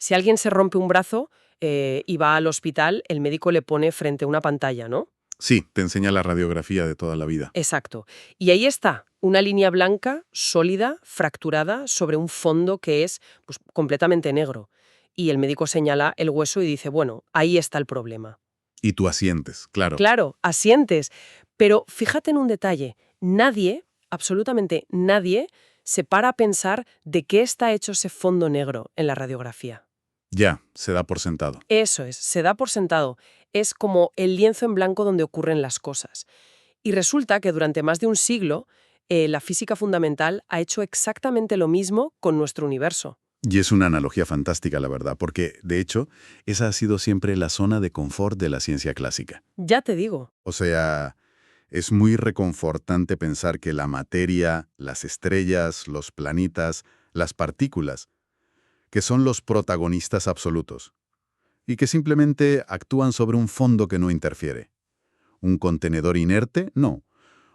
Si alguien se rompe un brazo y va al hospital, el médico le pone frente a una pantalla, ¿no? Sí, te enseña la radiografía de toda la vida. Exacto. Y ahí está, una línea blanca, sólida, fracturada, sobre un fondo que es pues, completamente negro. Y el médico señala el hueso y dice, bueno, ahí está el problema. Y tú asientes, claro. Claro, asientes. Pero fíjate en un detalle. Nadie, absolutamente nadie, se para a pensar de qué está hecho ese fondo negro en la radiografía. Ya, se da por sentado. Eso es, se da por sentado. Es como el lienzo en blanco donde ocurren las cosas. Y resulta que durante más de un siglo, la física fundamental ha hecho exactamente lo mismo con nuestro universo. Y es una analogía fantástica, la verdad, porque, de hecho, esa ha sido siempre la zona de confort de la ciencia clásica. Ya te digo. O sea, es muy reconfortante pensar que la materia, las estrellas, los planetas, las partículas, que son los protagonistas absolutos, y que simplemente actúan sobre un fondo que no interfiere. ¿Un contenedor inerte? No,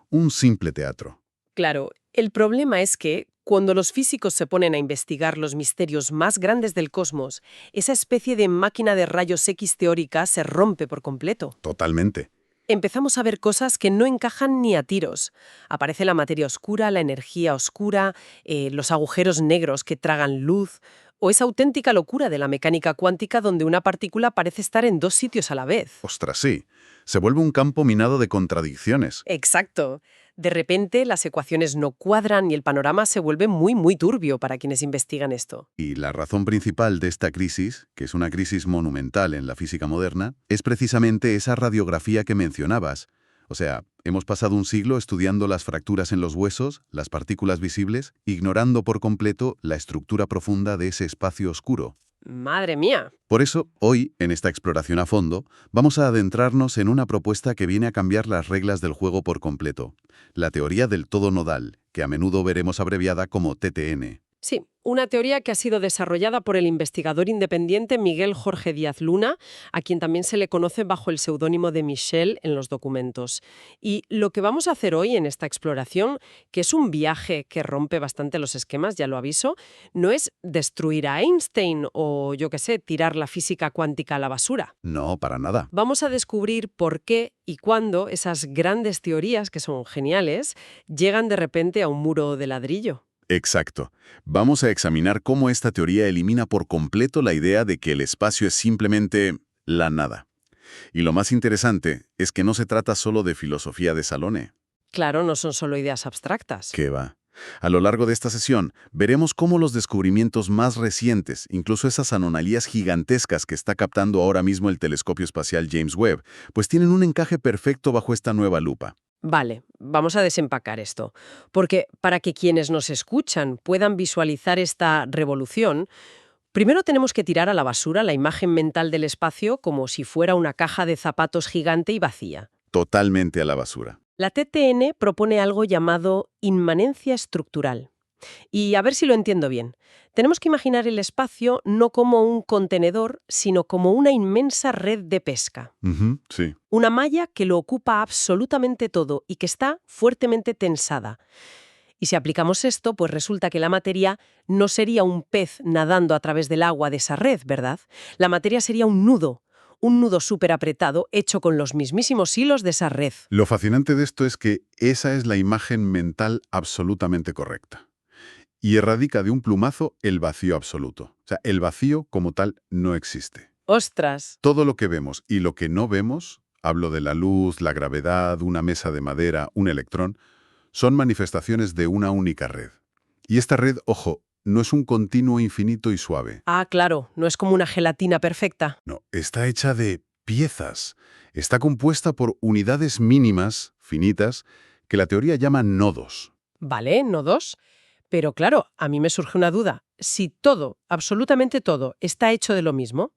un simple teatro. Claro, el problema es que, cuando los físicos se ponen a investigar los misterios más grandes del cosmos, esa especie de máquina de rayos X teórica se rompe por completo. Totalmente. Empezamos a ver cosas que no encajan ni a tiros. Aparece la materia oscura, la energía oscura, los agujeros negros que tragan luz, o esa auténtica locura de la mecánica cuántica donde una partícula parece estar en dos sitios a la vez. Ostras, sí. Se vuelve un campo minado de contradicciones. Exacto. De repente las ecuaciones no cuadran y el panorama se vuelve muy, muy turbio para quienes investigan esto. Y la razón principal de esta crisis, que es una crisis monumental en la física moderna, es precisamente esa radiografía que mencionabas. O sea, hemos pasado un siglo estudiando las fracturas en los huesos, las partículas visibles, ignorando por completo la estructura profunda de ese espacio oscuro. ¡Madre mía! Por eso, hoy, en esta exploración a fondo, vamos a adentrarnos en una propuesta que viene a cambiar las reglas del juego por completo, la teoría del todo nodal, que a menudo veremos abreviada como TTN. Sí, una teoría que ha sido desarrollada por el investigador independiente Miguel Jorge Díaz Luna, a quien también se le conoce bajo el seudónimo de Michel en los documentos. Y lo que vamos a hacer hoy en esta exploración, que es un viaje que rompe bastante los esquemas, ya lo aviso, no es destruir a Einstein o, yo qué sé, tirar la física cuántica a la basura. No, para nada. Vamos a descubrir por qué y cuándo esas grandes teorías, que son geniales, llegan de repente a un muro de ladrillo. Exacto. Vamos a examinar cómo esta teoría elimina por completo la idea de que el espacio es simplemente la nada. Y lo más interesante es que no se trata solo de filosofía de salón. Claro, no son solo ideas abstractas. ¿Qué va? A lo largo de esta sesión, veremos cómo los descubrimientos más recientes, incluso esas anomalías gigantescas que está captando ahora mismo el telescopio espacial James Webb, pues tienen un encaje perfecto bajo esta nueva lupa. Vale, vamos a desempacar esto, porque para que quienes nos escuchan puedan visualizar esta revolución, primero tenemos que tirar a la basura la imagen mental del espacio como si fuera una caja de zapatos gigante y vacía. Totalmente a la basura. La TTN propone algo llamado inmanencia estructural. Y a ver si lo entiendo bien. Tenemos que imaginar el espacio no como un contenedor, sino como una inmensa red de pesca. Ujú, sí. Una malla que lo ocupa absolutamente todo y que está fuertemente tensada. Y si aplicamos esto, pues resulta que la materia no sería un pez nadando a través del agua de esa red, ¿verdad? La materia sería un nudo súper apretado hecho con los mismísimos hilos de esa red. Lo fascinante de esto es que esa es la imagen mental absolutamente correcta. Y erradica de un plumazo el vacío absoluto. O sea, el vacío como tal no existe. ¡Ostras! Todo lo que vemos y lo que no vemos, hablo de la luz, la gravedad, una mesa de madera, un electrón, son manifestaciones de una única red. Y esta red, ojo, no es un continuo infinito y suave. Ah, claro, no es como una gelatina perfecta. No, está hecha de piezas. Está compuesta por unidades mínimas, finitas, que la teoría llama nodos. Vale, no dos. Pero claro, a mí me surge una duda. Si todo, absolutamente todo, está hecho de lo mismo,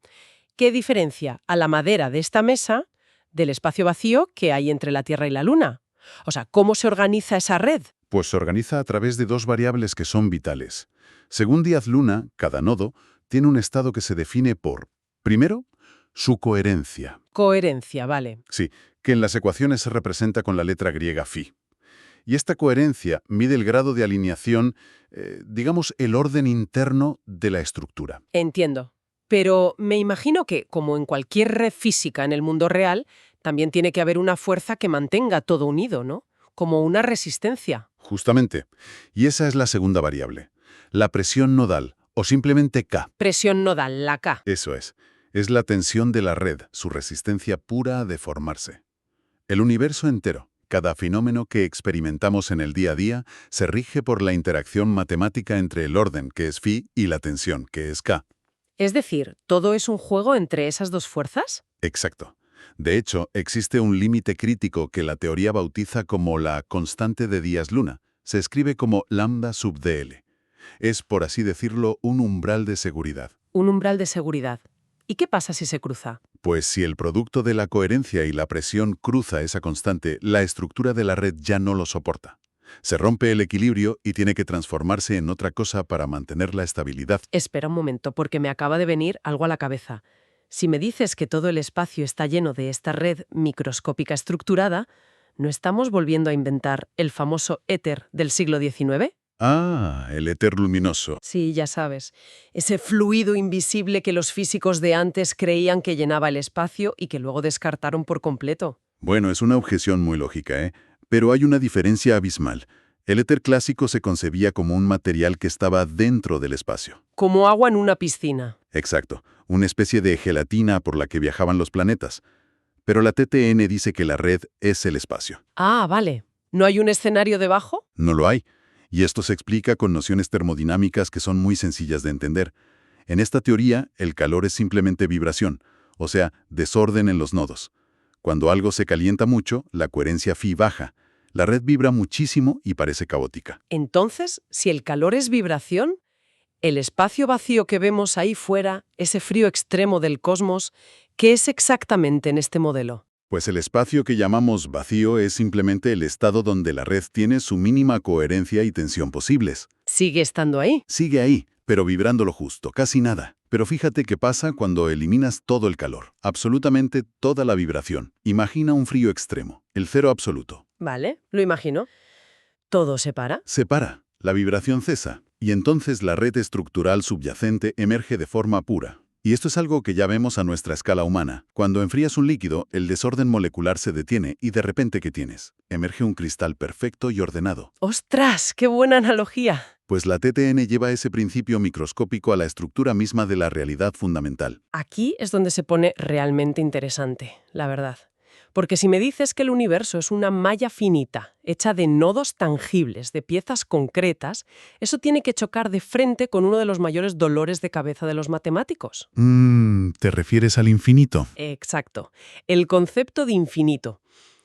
¿qué diferencia a la madera de esta mesa del espacio vacío que hay entre la Tierra y la Luna? O sea, ¿cómo se organiza esa red? Pues se organiza a través de dos variables que son vitales. Según Díaz Luna, cada nodo tiene un estado que se define por, primero, su coherencia. Coherencia, vale. Sí, que en las ecuaciones se representa con la letra griega phi. Y esta coherencia mide el grado de alineación, digamos, el orden interno de la estructura. Entiendo. Pero me imagino que, como en cualquier red física en el mundo real, también tiene que haber una fuerza que mantenga todo unido, ¿no? Como una resistencia. Justamente. Y esa es la segunda variable. La presión nodal, o simplemente K. Presión nodal, la K. Eso es. Es la tensión de la red, su resistencia pura a deformarse. El universo entero, cada fenómeno que experimentamos en el día a día, se rige por la interacción matemática entre el orden, que es phi, y la tensión, que es K. Es decir, ¿todo es un juego entre esas dos fuerzas? Exacto. De hecho, existe un límite crítico que la teoría bautiza como la constante de Díaz-Luna. Se escribe como lambda sub dl. Es, por así decirlo, un umbral de seguridad. Un umbral de seguridad. ¿Y qué pasa si se cruza? Pues si el producto de la coherencia y la presión cruza esa constante, la estructura de la red ya no lo soporta. Se rompe el equilibrio y tiene que transformarse en otra cosa para mantener la estabilidad. Espera un momento, porque me acaba de venir algo a la cabeza. Si me dices que todo el espacio está lleno de esta red microscópica estructurada, ¿no estamos volviendo a inventar el famoso éter del siglo XIX? Ah, el éter luminoso. Sí, ya sabes, ese fluido invisible que los físicos de antes creían que llenaba el espacio y que luego descartaron por completo. Bueno, es una objeción muy lógica, ¿eh? Pero hay una diferencia abismal. El éter clásico se concebía como un material que estaba dentro del espacio. Como agua en una piscina. Exacto, una especie de gelatina por la que viajaban los planetas. Pero la TTN dice que la red es el espacio. Ah, vale. ¿No hay un escenario debajo? No lo hay. Y esto se explica con nociones termodinámicas que son muy sencillas de entender. En esta teoría, el calor es simplemente vibración, o sea, desorden en los nodos. Cuando algo se calienta mucho, la coherencia phi baja. La red vibra muchísimo y parece caótica. Entonces, si el calor es vibración, el espacio vacío que vemos ahí fuera, ese frío extremo del cosmos, ¿qué es exactamente en este modelo? Pues el espacio que llamamos vacío es simplemente el estado donde la red tiene su mínima coherencia y tensión posibles. ¿Sigue estando ahí? Sigue ahí, pero vibrando lo justo, casi nada. Pero fíjate qué pasa cuando eliminas todo el calor, absolutamente toda la vibración. Imagina un frío extremo, el cero absoluto. Vale, lo imagino. ¿Todo se para? Se para, la vibración cesa, y entonces la red estructural subyacente emerge de forma pura. Y esto es algo que ya vemos a nuestra escala humana. Cuando enfrías un líquido, el desorden molecular se detiene y de repente, ¿qué tienes? Emerge un cristal perfecto y ordenado. ¡Ostras! ¡Qué buena analogía! Pues la TTN lleva ese principio microscópico a la estructura misma de la realidad fundamental. Aquí es donde se pone realmente interesante, la verdad. Porque si me dices que el universo es una malla finita, hecha de nodos tangibles, de piezas concretas, eso tiene que chocar de frente con uno de los mayores dolores de cabeza de los matemáticos. ¿Te refieres al infinito? Exacto. El concepto de infinito.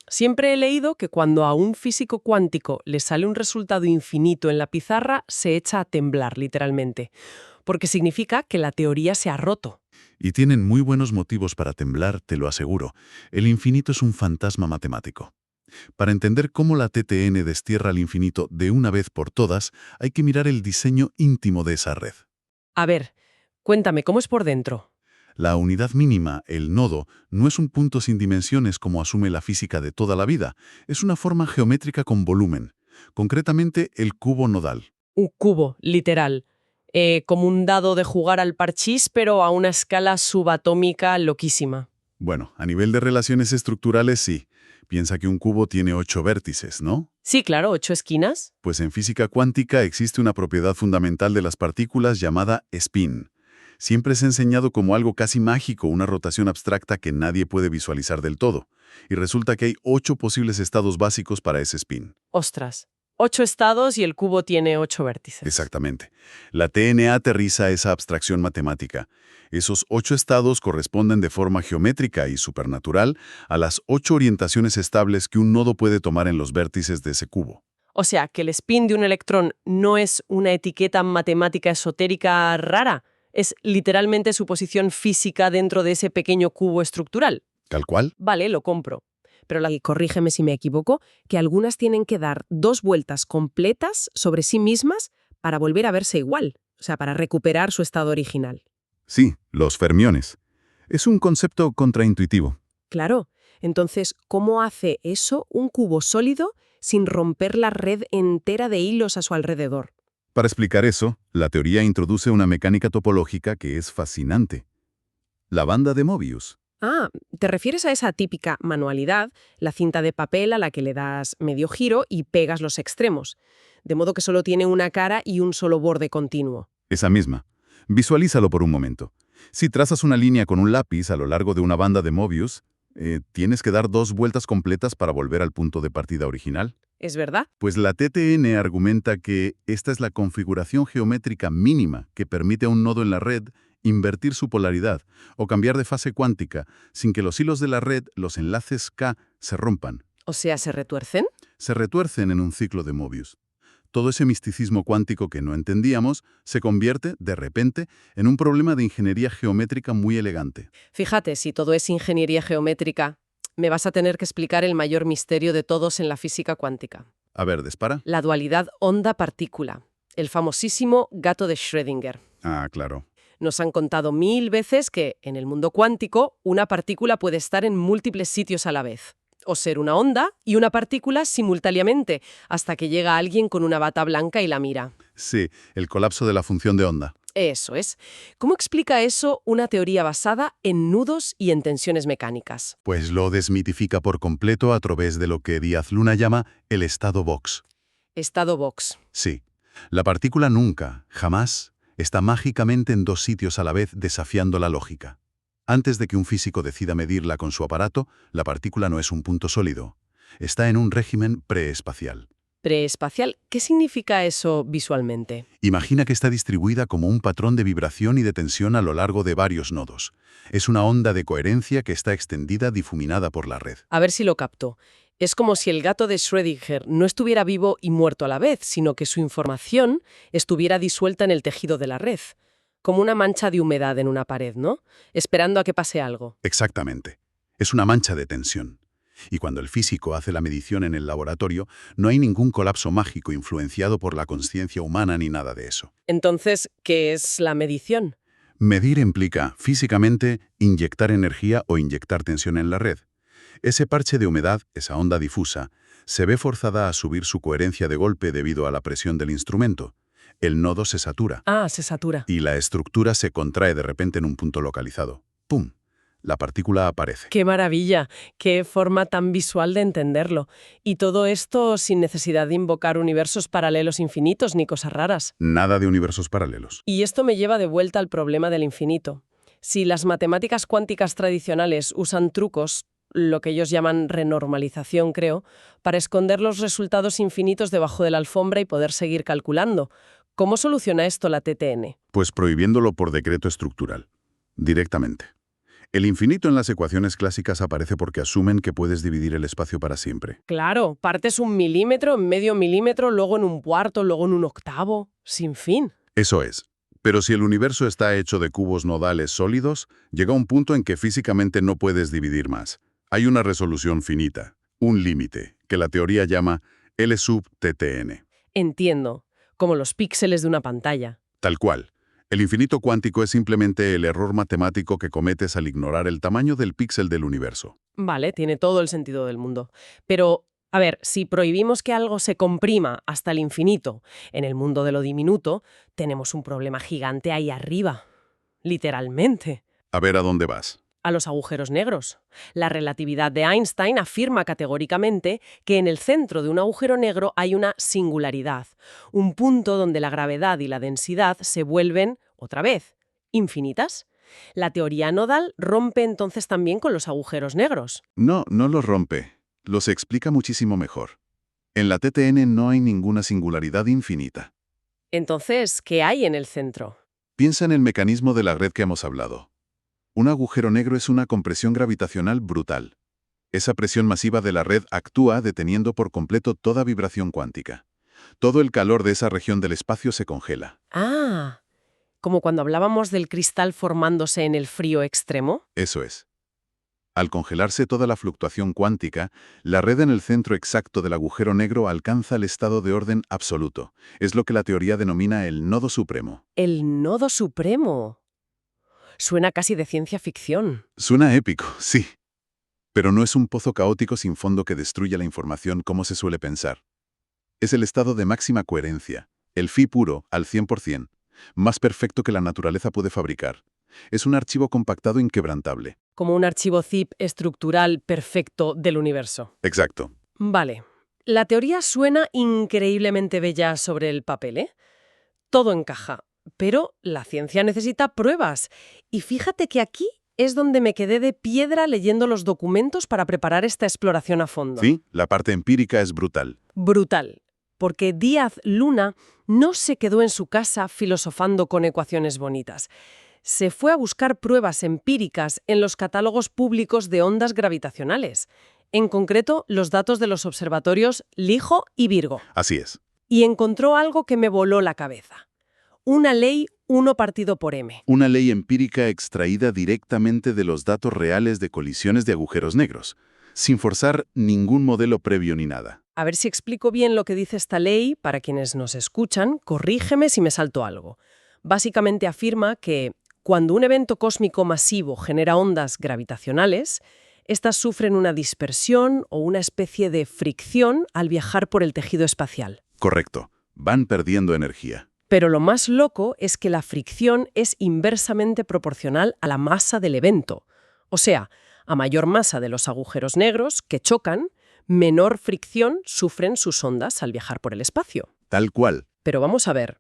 Siempre he leído que cuando a un físico cuántico le sale un resultado infinito en la pizarra, se echa a temblar, literalmente, porque significa que la teoría se ha roto. Y tienen muy buenos motivos para temblar, te lo aseguro. El infinito es un fantasma matemático. Para entender cómo la TTN destierra al infinito de una vez por todas, hay que mirar el diseño íntimo de esa red. A ver, cuéntame, ¿cómo es por dentro? La unidad mínima, el nodo, no es un punto sin dimensiones como asume la física de toda la vida. Es una forma geométrica con volumen. Concretamente, el cubo nodal. Un cubo, literal. Como un dado de jugar al parchís, pero a una escala subatómica loquísima. Bueno, a nivel de relaciones estructurales, sí. Piensa que un cubo tiene 8 vértices, ¿no? Sí, claro, 8 esquinas. Pues en física cuántica existe una propiedad fundamental de las partículas llamada spin. Siempre se ha enseñado como algo casi mágico, una rotación abstracta que nadie puede visualizar del todo. Y resulta que hay 8 posibles estados básicos para ese spin. Ostras, 8 estados y el cubo tiene 8 vértices. Exactamente. La TNA aterriza esa abstracción matemática. Esos 8 estados corresponden de forma geométrica y supernatural a las 8 orientaciones estables que un nodo puede tomar en los vértices de ese cubo. O sea, que el spin de un electrón no es una etiqueta matemática esotérica rara, es literalmente su posición física dentro de ese pequeño cubo estructural. ¿Tal cual? Vale, lo compro. Pero corrígeme si me equivoco, que algunas tienen que dar 2 vueltas completas sobre sí mismas para volver a verse igual, o sea, para recuperar su estado original. Sí, los fermiones. Es un concepto contraintuitivo. Claro, entonces, ¿cómo hace eso un cubo sólido sin romper la red entera de hilos a su alrededor? Para explicar eso, la teoría introduce una mecánica topológica que es fascinante. La banda de Mobius. Ah, ¿te refieres a esa típica manualidad, la cinta de papel a la que le das medio giro y pegas los extremos, de modo que solo tiene una cara y un solo borde continuo? Esa misma. Visualízalo por un momento. Si trazas una línea con un lápiz a lo largo de una banda de Mobius, tienes que dar 2 vueltas completas para volver al punto de partida original. ¿Es verdad? Pues la TTN argumenta que esta es la configuración geométrica mínima que permite a un nodo en la red invertir su polaridad o cambiar de fase cuántica sin que los hilos de la red, los enlaces K, se rompan. O sea, ¿se retuercen? Se retuercen en un ciclo de Mobius. Todo ese misticismo cuántico que no entendíamos se convierte, de repente, en un problema de ingeniería geométrica muy elegante. Fíjate, si todo es ingeniería geométrica, me vas a tener que explicar el mayor misterio de todos en la física cuántica. A ver, dispara. La dualidad onda-partícula, el famosísimo gato de Schrödinger. Ah, claro. Nos han contado 1000 veces que, en el mundo cuántico, una partícula puede estar en múltiples sitios a la vez, o ser una onda y una partícula simultáneamente, hasta que llega alguien con una bata blanca y la mira. Sí, el colapso de la función de onda. Eso es. ¿Cómo explica eso una teoría basada en nudos y en tensiones mecánicas? Pues lo desmitifica por completo a través de lo que Díaz Luna llama el estado Box. Estado Box. Sí, la partícula nunca, jamás, está mágicamente en 2 sitios a la vez desafiando la lógica. Antes de que un físico decida medirla con su aparato, la partícula no es un punto sólido. Está en un régimen preespacial. Preespacial, ¿qué significa eso visualmente? Imagina que está distribuida como un patrón de vibración y de tensión a lo largo de varios nodos. Es una onda de coherencia que está extendida, difuminada por la red. A ver si lo capto. Es como si el gato de Schrödinger no estuviera vivo y muerto a la vez, sino que su información estuviera disuelta en el tejido de la red. Como una mancha de humedad en una pared, ¿no? Esperando a que pase algo. Exactamente. Es una mancha de tensión. Y cuando el físico hace la medición en el laboratorio, no hay ningún colapso mágico influenciado por la consciencia humana ni nada de eso. Entonces, ¿qué es la medición? Medir implica, físicamente, inyectar energía o inyectar tensión en la red. Ese parche de humedad, esa onda difusa, se ve forzada a subir su coherencia de golpe debido a la presión del instrumento. El nodo se satura. Ah, se satura. Y la estructura se contrae de repente en un punto localizado. ¡Pum! La partícula aparece. ¡Qué maravilla! ¡Qué forma tan visual de entenderlo! Y todo esto sin necesidad de invocar universos paralelos infinitos ni cosas raras. Nada de universos paralelos. Y esto me lleva de vuelta al problema del infinito. Si las matemáticas cuánticas tradicionales usan trucos, lo que ellos llaman renormalización, creo, para esconder los resultados infinitos debajo de la alfombra y poder seguir calculando, ¿cómo soluciona esto la TTN? Pues prohibiéndolo por decreto estructural. Directamente. El infinito en las ecuaciones clásicas aparece porque asumen que puedes dividir el espacio para siempre. Claro, partes 1 milímetro, medio milímetro, luego en 1/4, luego en 1/8, sin fin. Eso es. Pero si el universo está hecho de cubos nodales sólidos, llega un punto en que físicamente no puedes dividir más. Hay una resolución finita, un límite, que la teoría llama L sub TTN. Entiendo, como los píxeles de una pantalla. Tal cual. El infinito cuántico es simplemente el error matemático que cometes al ignorar el tamaño del píxel del universo. Vale, tiene todo el sentido del mundo. Pero, a ver, si prohibimos que algo se comprima hasta el infinito en el mundo de lo diminuto, tenemos un problema gigante ahí arriba. Literalmente. A ver a dónde vas. A los agujeros negros. La relatividad de Einstein afirma categóricamente que en el centro de un agujero negro hay una singularidad, un punto donde la gravedad y la densidad se vuelven, otra vez, infinitas. La teoría nodal rompe entonces también con los agujeros negros. No, no los rompe. Los explica muchísimo mejor. En la TTN no hay ninguna singularidad infinita. Entonces, ¿qué hay en el centro? Piensa en el mecanismo de la red que hemos hablado. Un agujero negro es una compresión gravitacional brutal. Esa presión masiva de la red actúa deteniendo por completo toda vibración cuántica. Todo el calor de esa región del espacio se congela. Ah, como cuando hablábamos del cristal formándose en el frío extremo. Eso es. Al congelarse toda la fluctuación cuántica, la red en el centro exacto del agujero negro alcanza el estado de orden absoluto. Es lo que la teoría denomina el nodo supremo. El nodo supremo. Suena casi de ciencia ficción. Suena épico, sí. Pero no es un pozo caótico sin fondo que destruya la información como se suele pensar. Es el estado de máxima coherencia, el phi puro al 100%, más perfecto que la naturaleza puede fabricar. Es un archivo compactado inquebrantable. Como un archivo zip estructural perfecto del universo. Exacto. Vale. La teoría suena increíblemente bella sobre el papel, ¿eh? Todo encaja. Pero la ciencia necesita pruebas. Y fíjate que aquí es donde me quedé de piedra leyendo los documentos para preparar esta exploración a fondo. Sí, la parte empírica es brutal. Brutal. Porque Díaz Luna no se quedó en su casa filosofando con ecuaciones bonitas. Se fue a buscar pruebas empíricas en los catálogos públicos de ondas gravitacionales. En concreto, los datos de los observatorios LIGO y Virgo. Así es. Y encontró algo que me voló la cabeza. Una ley 1 partido por m. Una ley empírica extraída directamente de los datos reales de colisiones de agujeros negros, sin forzar ningún modelo previo ni nada. A ver si explico bien lo que dice esta ley. Para quienes nos escuchan, corrígeme si me salto algo. Básicamente afirma que cuando un evento cósmico masivo genera ondas gravitacionales, estas sufren una dispersión o una especie de fricción al viajar por el tejido espacial. Correcto. Van perdiendo energía. Pero lo más loco es que la fricción es inversamente proporcional a la masa del evento. O sea, a mayor masa de los agujeros negros que chocan, menor fricción sufren sus ondas al viajar por el espacio. Tal cual. Pero vamos a ver.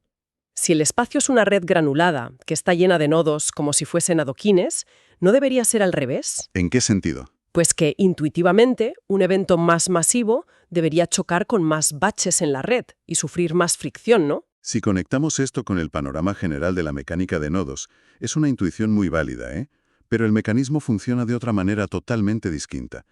Si el espacio es una red granulada que está llena de nodos como si fuesen adoquines, ¿no debería ser al revés? ¿En qué sentido? Pues que intuitivamente un evento más masivo debería chocar con más baches en la red y sufrir más fricción, ¿no? Si conectamos esto con el panorama general de la mecánica de nodos, es una intuición muy válida, ¿eh? Pero el mecanismo funciona de otra manera totalmente distinta.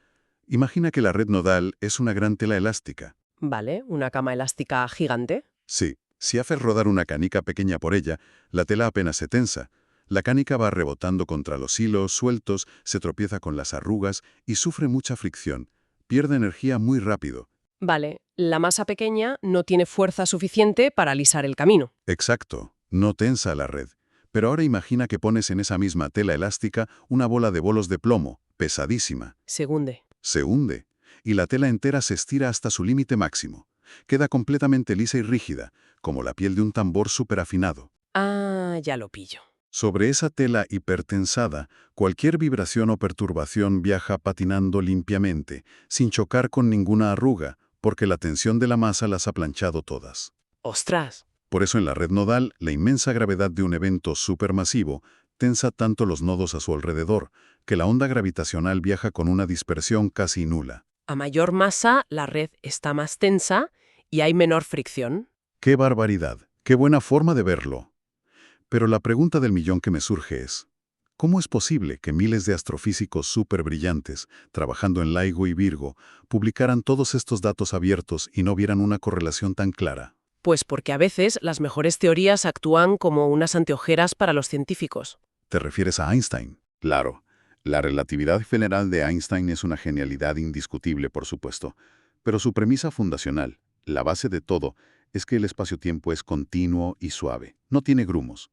Imagina que la red nodal es una gran tela elástica. Vale, una cama elástica gigante. Sí, si haces rodar una canica pequeña por ella, la tela apenas se tensa. La canica va rebotando contra los hilos sueltos, se tropieza con las arrugas y sufre mucha fricción. Pierde energía muy rápido. Vale, la masa pequeña no tiene fuerza suficiente para alisar el camino. Exacto, no tensa la red. Pero ahora imagina que pones en esa misma tela elástica una bola de bolos de plomo, pesadísima. Se hunde. Se hunde, y la tela entera se estira hasta su límite máximo. Queda completamente lisa y rígida, como la piel de un tambor superafinado. Ah, ya lo pillo. Sobre esa tela hipertensada, cualquier vibración o perturbación viaja patinando limpiamente, sin chocar con ninguna arruga, porque la tensión de la masa las ha planchado todas. ¡Ostras! Por eso en la red nodal, la inmensa gravedad de un evento supermasivo tensa tanto los nodos a su alrededor, que la onda gravitacional viaja con una dispersión casi nula. A mayor masa, la red está más tensa y hay menor fricción. ¡Qué barbaridad! ¡Qué buena forma de verlo! Pero la pregunta del millón que me surge es, ¿cómo es posible que miles de astrofísicos superbrillantes, trabajando en LIGO y Virgo, publicaran todos estos datos abiertos y no vieran una correlación tan clara? Pues porque a veces las mejores teorías actúan como unas anteojeras para los científicos. ¿Te refieres a Einstein? Claro. La relatividad general de Einstein es una genialidad indiscutible, por supuesto. Pero su premisa fundacional, la base de todo, es que el espacio-tiempo es continuo y suave. No tiene grumos.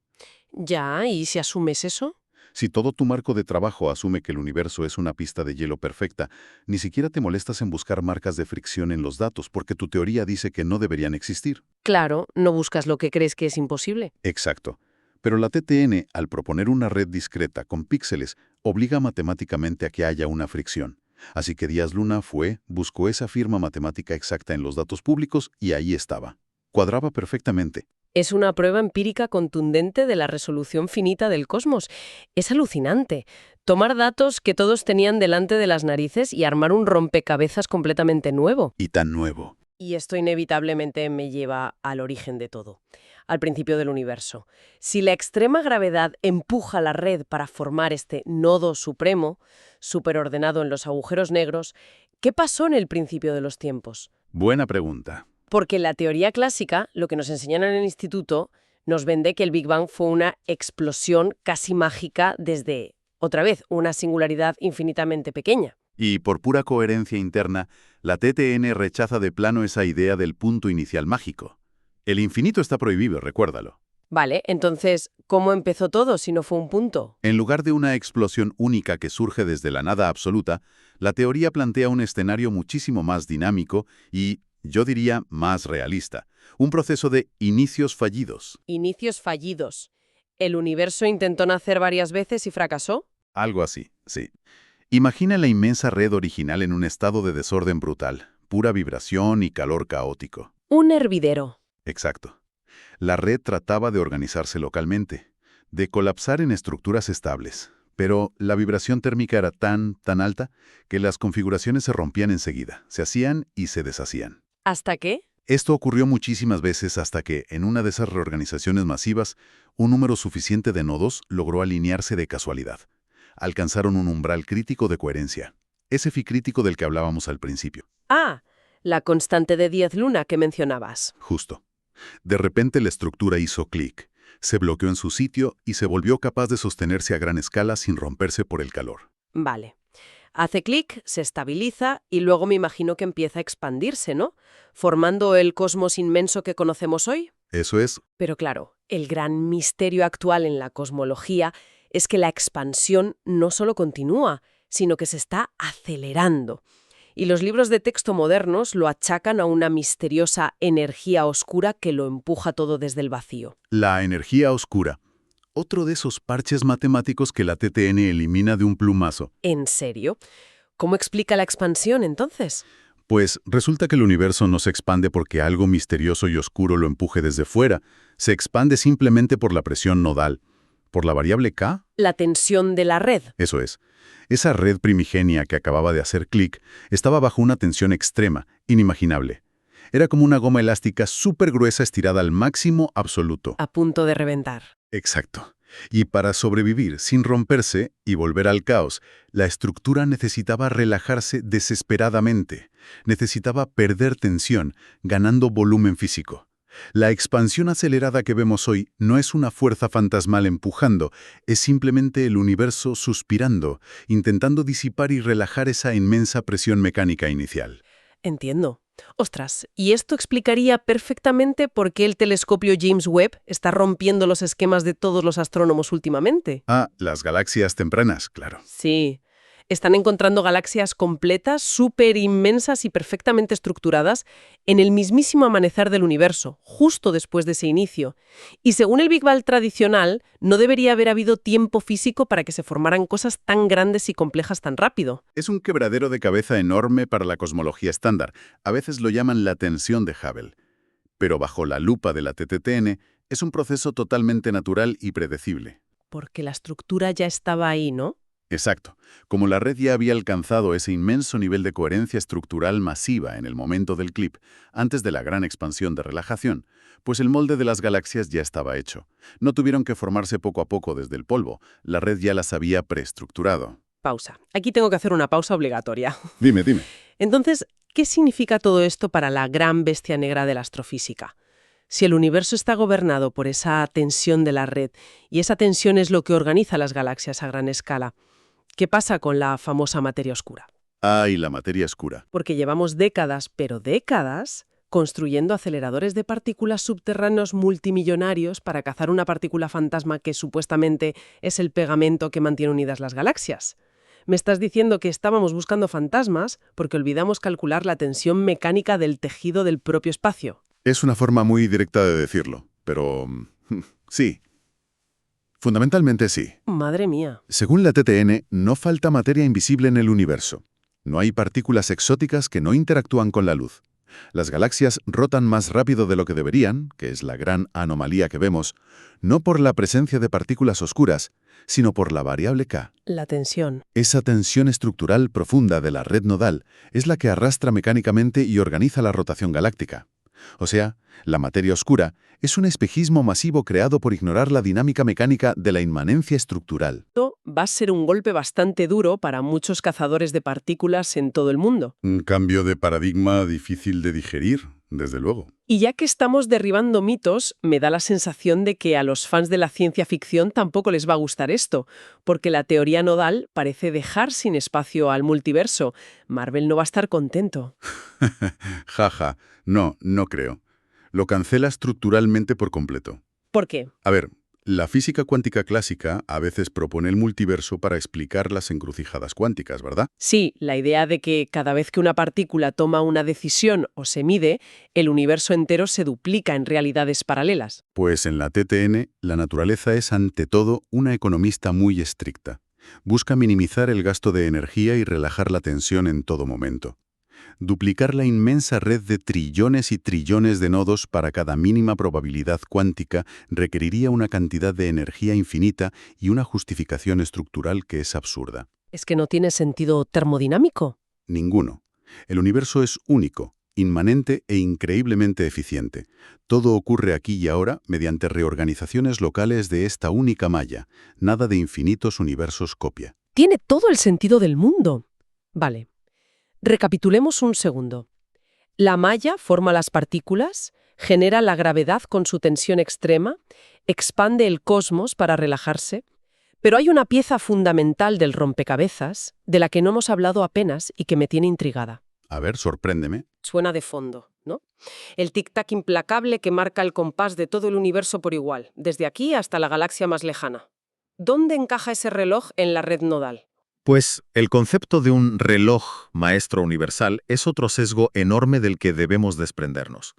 Ya, ¿y si asumes eso? Si todo tu marco de trabajo asume que el universo es una pista de hielo perfecta, ni siquiera te molestas en buscar marcas de fricción en los datos porque tu teoría dice que no deberían existir. Claro, no buscas lo que crees que es imposible. Exacto. Pero la TTN, al proponer una red discreta con píxeles, obliga matemáticamente a que haya una fricción. Así que Díaz Luna buscó esa firma matemática exacta en los datos públicos y ahí estaba. Cuadraba perfectamente. Es una prueba empírica contundente de la resolución finita del cosmos. Es alucinante. Tomar datos que todos tenían delante de las narices y armar un rompecabezas completamente nuevo. Y tan nuevo. Y esto inevitablemente me lleva al origen de todo, al principio del universo. Si la extrema gravedad empuja la red para formar este nodo supremo, superordenado en los agujeros negros, ¿qué pasó en el principio de los tiempos? Buena pregunta. Porque en la teoría clásica, lo que nos enseñan en el instituto, nos vende que el Big Bang fue una explosión casi mágica desde, otra vez, una singularidad infinitamente pequeña. Y por pura coherencia interna, la TTN rechaza de plano esa idea del punto inicial mágico. El infinito está prohibido, recuérdalo. Vale, entonces, ¿cómo empezó todo si no fue un punto? En lugar de una explosión única que surge desde la nada absoluta, la teoría plantea un escenario muchísimo más dinámico y, yo diría, más realista. Un proceso de inicios fallidos. Inicios fallidos. ¿El universo intentó nacer varias veces y fracasó? Algo así, sí. Imagina la inmensa red original en un estado de desorden brutal, pura vibración y calor caótico. Un hervidero. Exacto. La red trataba de organizarse localmente, de colapsar en estructuras estables, pero la vibración térmica era tan alta que las configuraciones se rompían enseguida, se hacían y se deshacían. ¿Hasta qué? Esto ocurrió muchísimas veces hasta que, en una de esas reorganizaciones masivas, un número suficiente de nodos logró alinearse de casualidad. Alcanzaron un umbral crítico de coherencia, ese phi crítico del que hablábamos al principio. Ah, la constante de Diez-Luna que mencionabas. Justo. De repente la estructura hizo clic, se bloqueó en su sitio y se volvió capaz de sostenerse a gran escala sin romperse por el calor. Vale. Hace clic, se estabiliza y luego me imagino que empieza a expandirse, ¿no? Formando el cosmos inmenso que conocemos hoy. Eso es, Pero claro, el gran misterio actual en la cosmología es que la expansión no solo continúa, sino que se está acelerando. Y los libros de texto modernos lo achacan a una misteriosa energía oscura que lo empuja todo desde el vacío. la energía oscura. Otro de esos parches matemáticos que la TTN elimina de un plumazo. ¿En serio? ¿Cómo explica la expansión entonces? Pues resulta que el universo no se expande porque algo misterioso y oscuro lo empuje desde fuera. Se expande simplemente por la presión nodal. ¿Por la variable K? La tensión de la red. Eso es. Esa red primigenia que acababa de hacer clic estaba bajo una tensión extrema, inimaginable. Era como una goma elástica súper gruesa estirada al máximo absoluto. A punto de reventar. Exacto. Y para sobrevivir sin romperse y volver al caos, la estructura necesitaba relajarse desesperadamente. Necesitaba perder tensión, ganando volumen físico. La expansión acelerada que vemos hoy no es una fuerza fantasmal empujando, es simplemente el universo suspirando, intentando disipar y relajar esa inmensa presión mecánica inicial. Entiendo. Ostras, y esto explicaría perfectamente por qué el telescopio James Webb está rompiendo los esquemas de todos los astrónomos últimamente. Ah, las galaxias tempranas, claro. Sí. Están encontrando galaxias completas, súper inmensas y perfectamente estructuradas en el mismísimo amanecer del universo, justo después de ese inicio. Y según el Big Bang tradicional, no debería haber habido tiempo físico para que se formaran cosas tan grandes y complejas tan rápido. Es un quebradero de cabeza enorme para la cosmología estándar. A veces lo llaman la tensión de Hubble. Pero bajo la lupa de la TTN es un proceso totalmente natural y predecible. Porque la estructura ya estaba ahí, ¿no? Exacto. Como la red ya había alcanzado ese inmenso nivel de coherencia estructural masiva en el momento del clip, antes de la gran expansión de relajación, pues el molde de las galaxias ya estaba hecho. No tuvieron que formarse poco a poco desde el polvo, la red ya las había preestructurado. Pausa. Aquí tengo que hacer una pausa obligatoria. Dime. Entonces, ¿qué significa todo esto para la gran bestia negra de la astrofísica? Si el universo está gobernado por esa tensión de la red, y esa tensión es lo que organiza las galaxias a gran escala, ¿qué pasa con la famosa materia oscura? Ah, y la materia oscura. Porque llevamos décadas, pero décadas, construyendo aceleradores de partículas subterráneos multimillonarios para cazar una partícula fantasma que supuestamente es el pegamento que mantiene unidas las galaxias. Me estás diciendo que estábamos buscando fantasmas porque olvidamos calcular la tensión mecánica del tejido del propio espacio. Es una forma muy directa de decirlo, pero sí. Fundamentalmente sí. Madre mía. Según la TTN, no falta materia invisible en el universo. No hay partículas exóticas que no interactúan con la luz. Las galaxias rotan más rápido de lo que deberían, que es la gran anomalía que vemos, no por la presencia de partículas oscuras, sino por la variable K. La tensión. Esa tensión estructural profunda de la red nodal es la que arrastra mecánicamente y organiza la rotación galáctica. O sea, la materia oscura es un espejismo masivo creado por ignorar la dinámica mecánica de la inmanencia estructural. Esto va a ser un golpe bastante duro para muchos cazadores de partículas en todo el mundo. Un cambio de paradigma difícil de digerir, desde luego. Y ya que estamos derribando mitos, me da la sensación de que a los fans de la ciencia ficción tampoco les va a gustar esto, porque la teoría nodal parece dejar sin espacio al multiverso. Marvel no va a estar contento. Jaja, no creo. Lo cancela estructuralmente por completo. ¿Por qué? A ver, La física cuántica clásica a veces propone el multiverso para explicar las encrucijadas cuánticas, ¿verdad? Sí, la idea de que cada vez que una partícula toma una decisión o se mide, el universo entero se duplica en realidades paralelas. Pues en la TTN, la naturaleza es ante todo una economista muy estricta. Busca minimizar el gasto de energía y relajar la tensión en todo momento. Duplicar la inmensa red de trillones y trillones de nodos para cada mínima probabilidad cuántica requeriría una cantidad de energía infinita y una justificación estructural que es absurda. ¿Es que no tiene sentido termodinámico? Ninguno. El universo es único, inmanente e increíblemente eficiente. Todo ocurre aquí y ahora mediante reorganizaciones locales de esta única malla. Nada de infinitos universos copia. Tiene todo el sentido del mundo. Vale. Recapitulemos un segundo. La malla forma las partículas, genera la gravedad con su tensión extrema, expande el cosmos para relajarse, pero hay una pieza fundamental del rompecabezas de la que no hemos hablado apenas y que me tiene intrigada. A ver, sorpréndeme. Suena de fondo, ¿no? El tic-tac implacable que marca el compás de todo el universo por igual, desde aquí hasta la galaxia más lejana. ¿Dónde encaja ese reloj en la red nodal? Pues el concepto de un reloj maestro universal es otro sesgo enorme del que debemos desprendernos.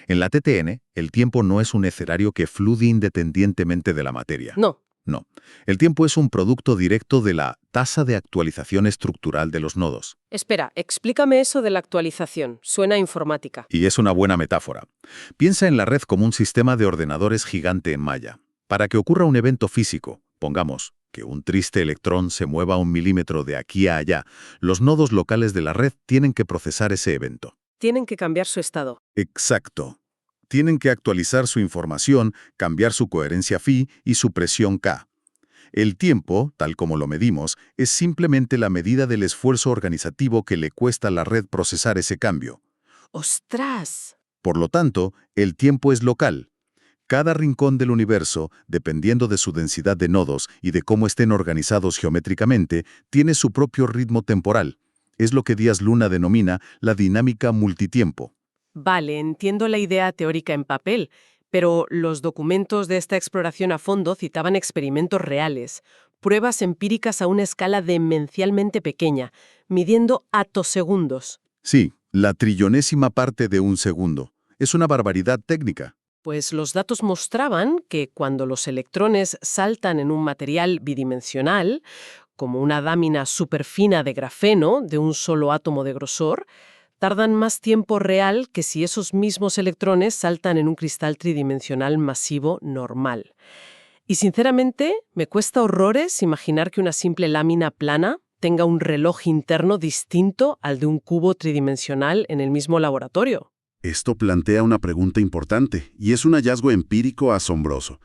En la TTN, el tiempo no es un escenario que fluye independientemente de la materia. No. No. El tiempo es un producto directo de la tasa de actualización estructural de los nodos. Espera, explícame eso de la actualización. Suena a informática. Y es una buena metáfora. Piensa en la red como un sistema de ordenadores gigante en malla. Para que ocurra un evento físico, pongamos que un triste electrón se mueva 1 milímetro de aquí a allá, los nodos locales de la red tienen que procesar ese evento. Tienen que cambiar su estado. Exacto. Tienen que actualizar su información, cambiar su coherencia phi y su presión K. El tiempo, tal como lo medimos, es simplemente la medida del esfuerzo organizativo que le cuesta a la red procesar ese cambio. ¡Ostras! Por lo tanto, el tiempo es local. Cada rincón del universo, dependiendo de su densidad de nodos y de cómo estén organizados geométricamente, tiene su propio ritmo temporal. Es lo que Díaz Luna denomina la dinámica multitiempo. Vale, entiendo la idea teórica en papel, pero los documentos de esta exploración a fondo citaban experimentos reales, pruebas empíricas a una escala demencialmente pequeña, midiendo atosegundos. Sí, la trillonésima parte de un segundo. Es una barbaridad técnica. Pues los datos mostraban que cuando los electrones saltan en un material bidimensional, como una lámina superfina de grafeno de un solo átomo de grosor, tardan más tiempo real que si esos mismos electrones saltan en un cristal tridimensional masivo normal. Y sinceramente, me cuesta horrores imaginar que una simple lámina plana tenga un reloj interno distinto al de un cubo tridimensional en el mismo laboratorio. Esto plantea una pregunta importante, y es un hallazgo empírico asombroso.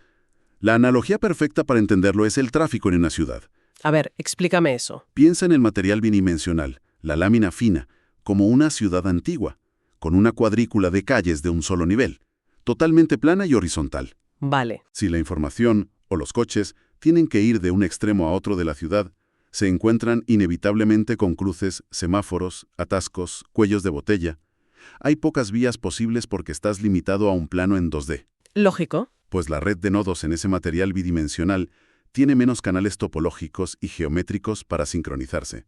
La analogía perfecta para entenderlo es el tráfico en una ciudad. A ver, explícame eso. Piensa en el material bidimensional, la lámina fina, como una ciudad antigua, con una cuadrícula de calles de un solo nivel, totalmente plana y horizontal. Vale. Si la información o los coches tienen que ir de un extremo a otro de la ciudad, se encuentran inevitablemente con cruces, semáforos, atascos, cuellos de botella. Hay pocas vías posibles porque estás limitado a un plano en 2D. Lógico. Pues la red de nodos en ese material bidimensional tiene menos canales topológicos y geométricos para sincronizarse.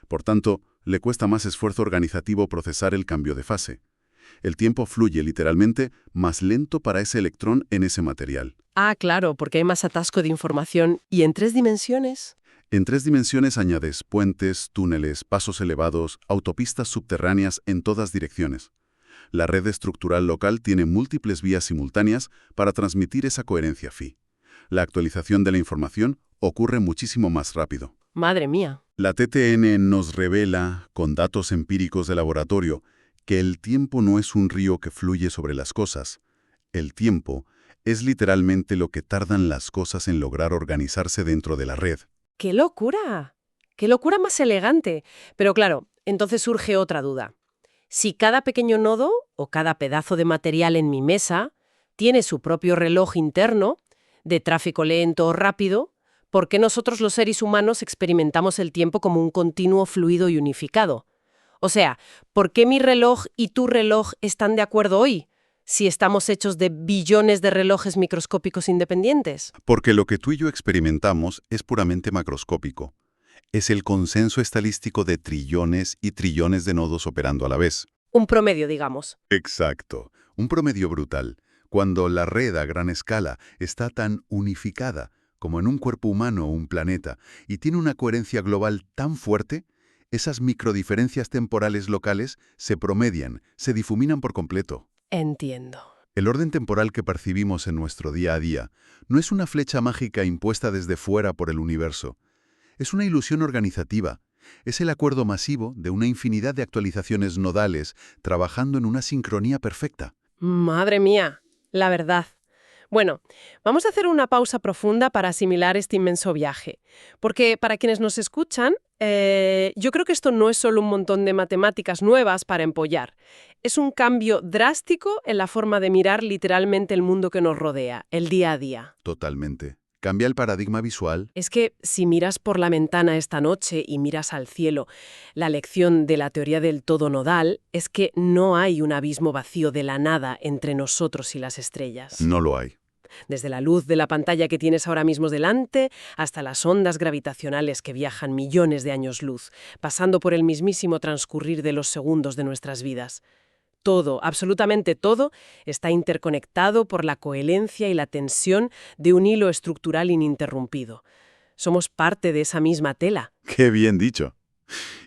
Por tanto, le cuesta más esfuerzo organizativo procesar el cambio de fase. El tiempo fluye literalmente más lento para ese electrón en ese material. Ah, claro, porque hay más atasco de información. ¿Y en 3 dimensiones? En 3 dimensiones añades puentes, túneles, pasos elevados, autopistas subterráneas en todas direcciones. La red estructural local tiene múltiples vías simultáneas para transmitir esa coherencia phi. La actualización de la información ocurre muchísimo más rápido. Madre mía. La TTN nos revela, con datos empíricos de laboratorio, que el tiempo no es un río que fluye sobre las cosas. El tiempo es literalmente lo que tardan las cosas en lograr organizarse dentro de la red. ¡Qué locura! ¡Qué locura más elegante! Pero claro, entonces surge otra duda. Si cada pequeño nodo o cada pedazo de material en mi mesa tiene su propio reloj interno, de tráfico lento o rápido, ¿por qué nosotros los seres humanos experimentamos el tiempo como un continuo fluido y unificado? O sea, ¿por qué mi reloj y tu reloj están de acuerdo hoy? si estamos hechos de billones de relojes microscópicos independientes? Porque lo que tú y yo experimentamos es puramente macroscópico. Es el consenso estalístico de trillones y trillones de nodos operando a la vez. Un promedio, digamos. Exacto. Un promedio brutal. Cuando la red a gran escala está tan unificada como en un cuerpo humano o un planeta y tiene una coherencia global tan fuerte, esas microdiferencias temporales locales se promedian, se difuminan por completo. Entiendo. El orden temporal que percibimos en nuestro día a día no es una flecha mágica impuesta desde fuera por el universo. Es una ilusión organizativa. Es el acuerdo masivo de una infinidad de actualizaciones nodales trabajando en una sincronía perfecta. Madre mía, la verdad. Bueno, vamos a hacer una pausa profunda para asimilar este inmenso viaje. Porque para quienes nos escuchan, yo creo que esto no es solo un montón de matemáticas nuevas para empollar. Es un cambio drástico en la forma de mirar literalmente el mundo que nos rodea, el día a día. Totalmente. Cambia el paradigma visual. Es que si miras por la ventana esta noche y miras al cielo, la lección de la teoría del todo nodal es que no hay un abismo vacío de la nada entre nosotros y las estrellas. No lo hay. Desde la luz de la pantalla que tienes ahora mismo delante hasta las ondas gravitacionales que viajan millones de años luz, pasando por el mismísimo transcurrir de los segundos de nuestras vidas. Todo, absolutamente todo, está interconectado por la coherencia y la tensión de un hilo estructural ininterrumpido. Somos parte de esa misma tela. ¡Qué bien dicho!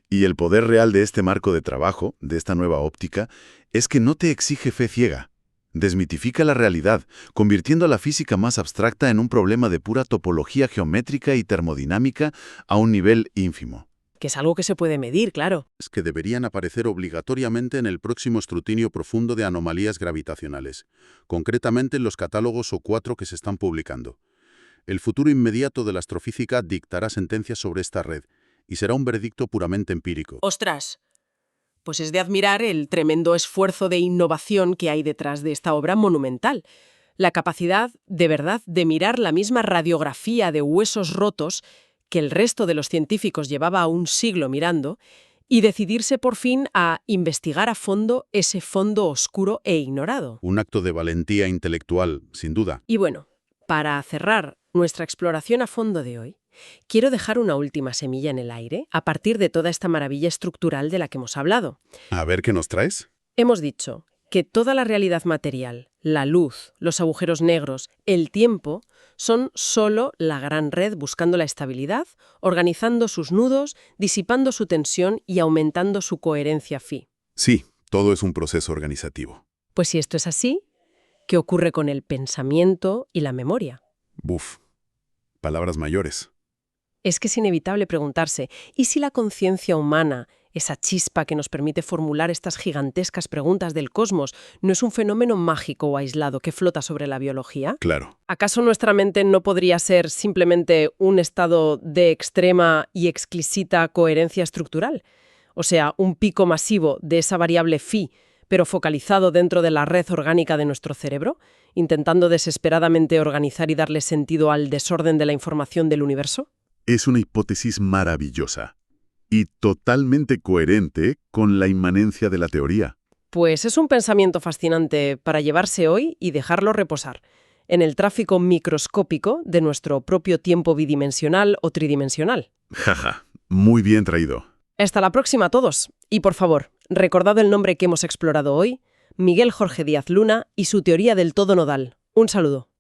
Y el poder real de este marco de trabajo, de esta nueva óptica, es que no te exige fe ciega. Desmitifica la realidad, convirtiendo la física más abstracta en un problema de pura topología geométrica y termodinámica a un nivel ínfimo. Que es algo que se puede medir, claro. Es que deberían aparecer obligatoriamente en el próximo escrutinio profundo de anomalías gravitacionales, concretamente en los catálogos O4 que se están publicando. El futuro inmediato de la astrofísica dictará sentencias sobre esta red, y será un veredicto puramente empírico. ¡Ostras! Pues es de admirar el tremendo esfuerzo de innovación que hay detrás de esta obra monumental. La capacidad, de verdad, de mirar la misma radiografía de huesos rotos que el resto de los científicos llevaba un siglo mirando, y decidirse por fin a investigar a fondo ese fondo oscuro e ignorado. Un acto de valentía intelectual, sin duda. Y bueno, para cerrar nuestra exploración a fondo de hoy, quiero dejar una última semilla en el aire a partir de toda esta maravilla estructural de la que hemos hablado. A ver qué nos traes. Hemos dicho que toda la realidad material, la luz, los agujeros negros, el tiempo, son solo la gran red buscando la estabilidad, organizando sus nudos, disipando su tensión y aumentando su coherencia phi. Sí, todo es un proceso organizativo. Pues si esto es así, ¿qué ocurre con el pensamiento y la memoria? Buf, palabras mayores. Es que es inevitable preguntarse, ¿y si la conciencia humana, esa chispa que nos permite formular estas gigantescas preguntas del cosmos, no es un fenómeno mágico o aislado que flota sobre la biología? Claro. ¿Acaso nuestra mente no podría ser simplemente un estado de extrema y exquisita coherencia estructural? O sea, un pico masivo de esa variable phi, pero focalizado dentro de la red orgánica de nuestro cerebro, intentando desesperadamente organizar y darle sentido al desorden de la información del universo. Es una hipótesis maravillosa y totalmente coherente con la inmanencia de la teoría. Pues es un pensamiento fascinante para llevarse hoy y dejarlo reposar en el tráfico microscópico de nuestro propio tiempo bidimensional o tridimensional. Jaja, muy bien traído. Hasta la próxima a todos. Y por favor, recordad el nombre que hemos explorado hoy, Miguel Jorge Díaz Luna y su teoría del todo nodal. Un saludo.